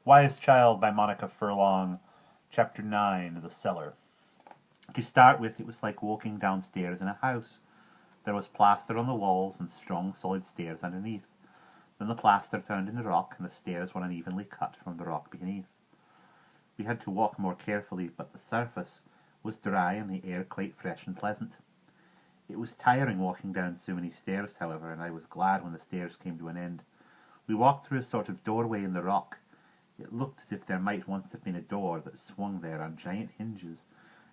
Wise Child by Monica Furlong, Chapter 9, The Cellar. To start with, it was like walking downstairs in a house. There was plaster on the walls and strong solid stairs underneath. Then the plaster turned into rock, and the stairs were unevenly cut from the rock beneath. We had to walk more carefully, but the surface was dry and the air quite fresh and pleasant. It was tiring walking down so many stairs, however, and I was glad when the stairs came to an end. We walked through a sort of doorway in the rock. It looked as if there might once have been a door that swung there on giant hinges,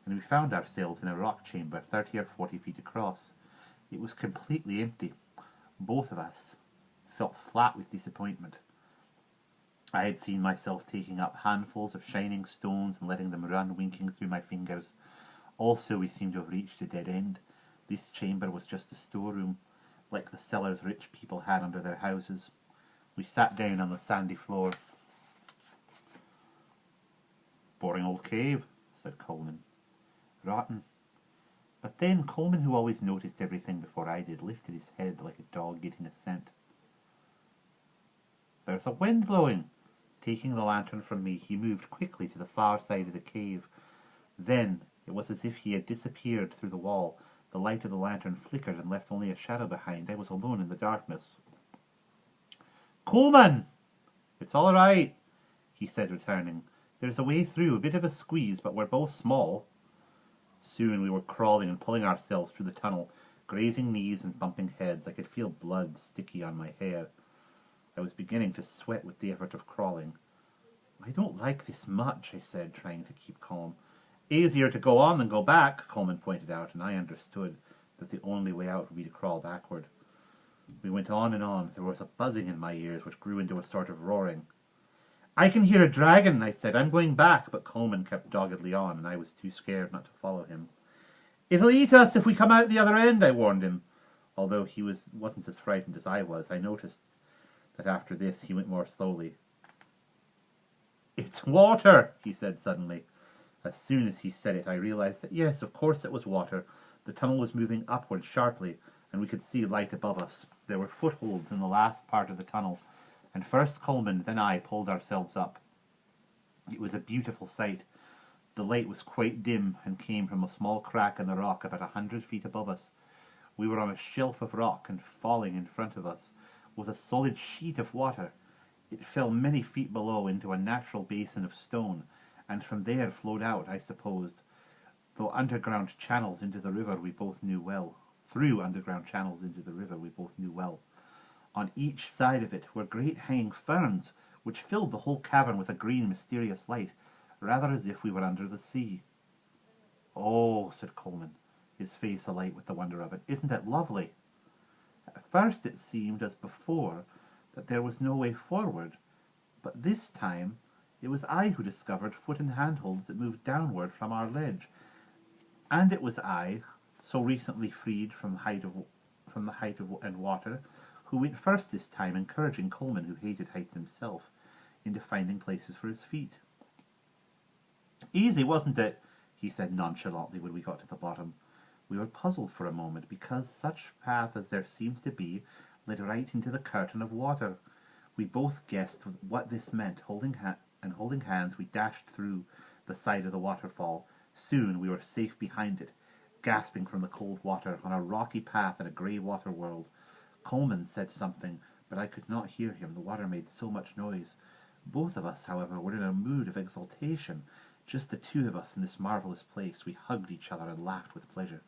and we found ourselves in a rock chamber 30 or 40 feet across. It was completely empty. Both of us felt flat with disappointment. I had seen myself taking up handfuls of shining stones and letting them run winking through my fingers. Also, we seemed to have reached a dead end. This chamber was just a storeroom, like the cellars rich people had under their houses. We sat down on the sandy floor. "Boring old cave," said Coleman. "Rotten." But then Coleman, who always noticed everything before I did, lifted his head like a dog getting a scent. "There's a wind blowing." Taking the lantern from me, he moved quickly to the far side of the cave. Then it was as if he had disappeared through the wall. The light of the lantern flickered and left only a shadow behind. I was alone in the darkness. "Coleman!" "It's all right," he said, returning. "There's a way through, a bit of a squeeze, but we're both small." Soon we were crawling and pulling ourselves through the tunnel, grazing knees and bumping heads. I could feel blood sticky on my hair. I was beginning to sweat with the effort of crawling. "I don't like this much," I said, trying to keep calm. "Easier to go on than go back," Coleman pointed out, and I understood that the only way out would be to crawl backward. We went on and on. There was a buzzing in my ears which grew into a sort of roaring. "I can hear a dragon," I said. "I'm going back," but Coleman kept doggedly on, and I was too scared not to follow him. "It'll eat us if we come out the other end," I warned him. Although he wasn't as frightened as I was, I noticed that after this he went more slowly. "It's water," he said suddenly. As soon as he said it, I realized that yes, of course it was water. The tunnel was moving upward sharply, and we could see light above us. There were footholds in the last part of the tunnel, and first Coleman, then I pulled ourselves up. It was a beautiful sight. The light was quite dim and came from a small crack in the rock about 100 feet above us. We were on a shelf of rock, and falling in front of us was a solid sheet of water. It fell many feet below into a natural basin of stone, and from there flowed out, I supposed, through underground channels into the river we both knew well. On each side of it were great hanging ferns, which filled the whole cavern with a green, mysterious light, rather as if we were under the sea. "Oh," said Coleman, his face alight with the wonder of it, "isn't it lovely?" At first it seemed, as before, that there was no way forward, but this time it was I who discovered foot and handholds that moved downward from our ledge, and it was I, so recently freed from the height and water, who went first this time, encouraging Coleman, who hated heights himself, into finding places for his feet. "Easy, wasn't it?" he said nonchalantly when we got to the bottom. We were puzzled for a moment, because such path as there seemed to be led right into the curtain of water. We both guessed what this meant. Holding hands, we dashed through the side of the waterfall. Soon we were safe behind it, gasping from the cold water, on a rocky path in a grey water world. Coleman said something, but I could not hear him. The water made so much noise. Both of us, however, were in a mood of exultation. Just the two of us in this marvelous place. We hugged each other and laughed with pleasure.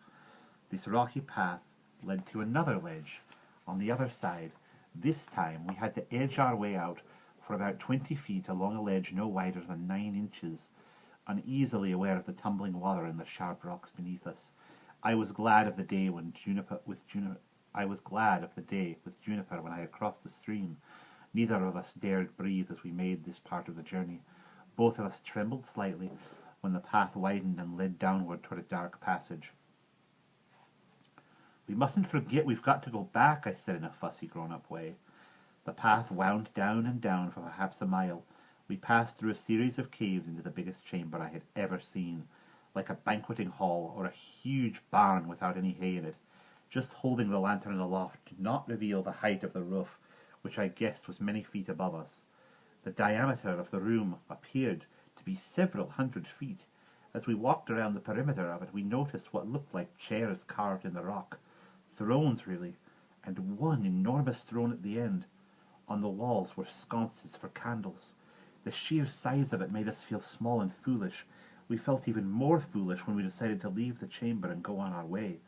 This rocky path led to another ledge on the other side. This time we had to edge our way out for about 20 feet along a ledge no wider than 9 inches, uneasily aware of the tumbling water and the sharp rocks beneath us. I was glad of the day with Juniper when I had crossed the stream. Neither of us dared breathe as we made this part of the journey. Both of us trembled slightly when the path widened and led downward toward a dark passage. "We mustn't forget we've got to go back," I said in a fussy grown-up way. The path wound down and down for perhaps a mile. We passed through a series of caves into the biggest chamber I had ever seen, like a banqueting hall or a huge barn without any hay in it. Just holding the lantern aloft did not reveal the height of the roof, which I guessed was many feet above us. The diameter of the room appeared to be several hundred feet. As we walked around the perimeter of it, we noticed what looked like chairs carved in the rock. Thrones, really, and one enormous throne at the end. On the walls were sconces for candles. The sheer size of it made us feel small and foolish. We felt even more foolish when we decided to leave the chamber and go on our way.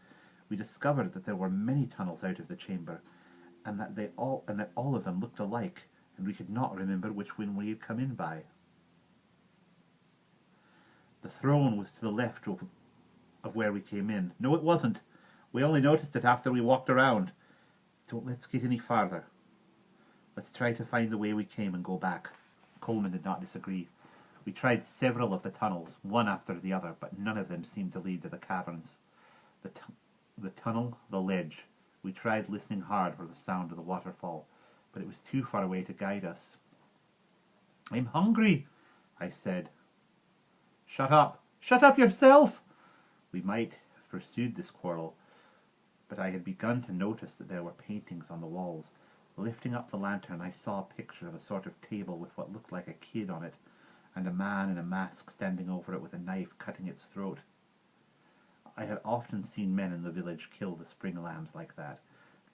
We discovered that there were many tunnels out of the chamber, and that all of them looked alike, and we could not remember which one we had come in by. The throne was to the left of where we came in. No, it wasn't. We only noticed it after we walked around. Don't let's get any farther. Let's try to find the way we came and go back. Coleman did not disagree. We tried several of the tunnels, one after the other, but none of them seemed to lead to the caverns. The tunnel, the ledge. We tried listening hard for the sound of the waterfall, but it was too far away to guide us. "I'm hungry," I said. "Shut up! Shut up yourself!" We might have pursued this quarrel, but I had begun to notice that there were paintings on the walls. Lifting up the lantern, I saw a picture of a sort of table with what looked like a kid on it, and a man in a mask standing over it with a knife cutting its throat. I had often seen men in the village kill the spring lambs like that.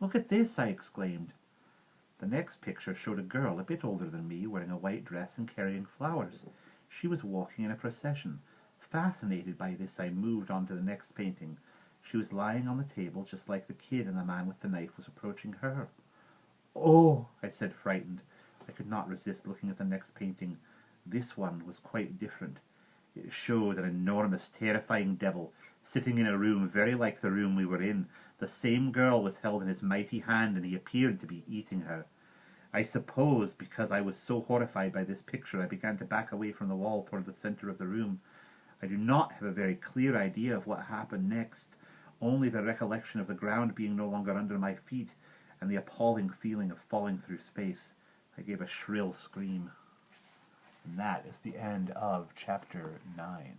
"Look at this!" I exclaimed. The next picture showed a girl a bit older than me, wearing a white dress and carrying flowers. She was walking in a procession. Fascinated by this, I moved on to the next painting. She was lying on the table just like the kid, and the man with the knife was approaching her. "Oh!" I said, frightened. I could not resist looking at the next painting. This one was quite different. It showed an enormous, terrifying devil sitting in a room very like the room we were in. The same girl was held in his mighty hand, and he appeared to be eating her. I suppose because I was so horrified by this picture, I began to back away from the wall toward the center of the room. I do not have a very clear idea of what happened next, only the recollection of the ground being no longer under my feet, and the appalling feeling of falling through space. I gave a shrill scream. And that is the end of chapter 9.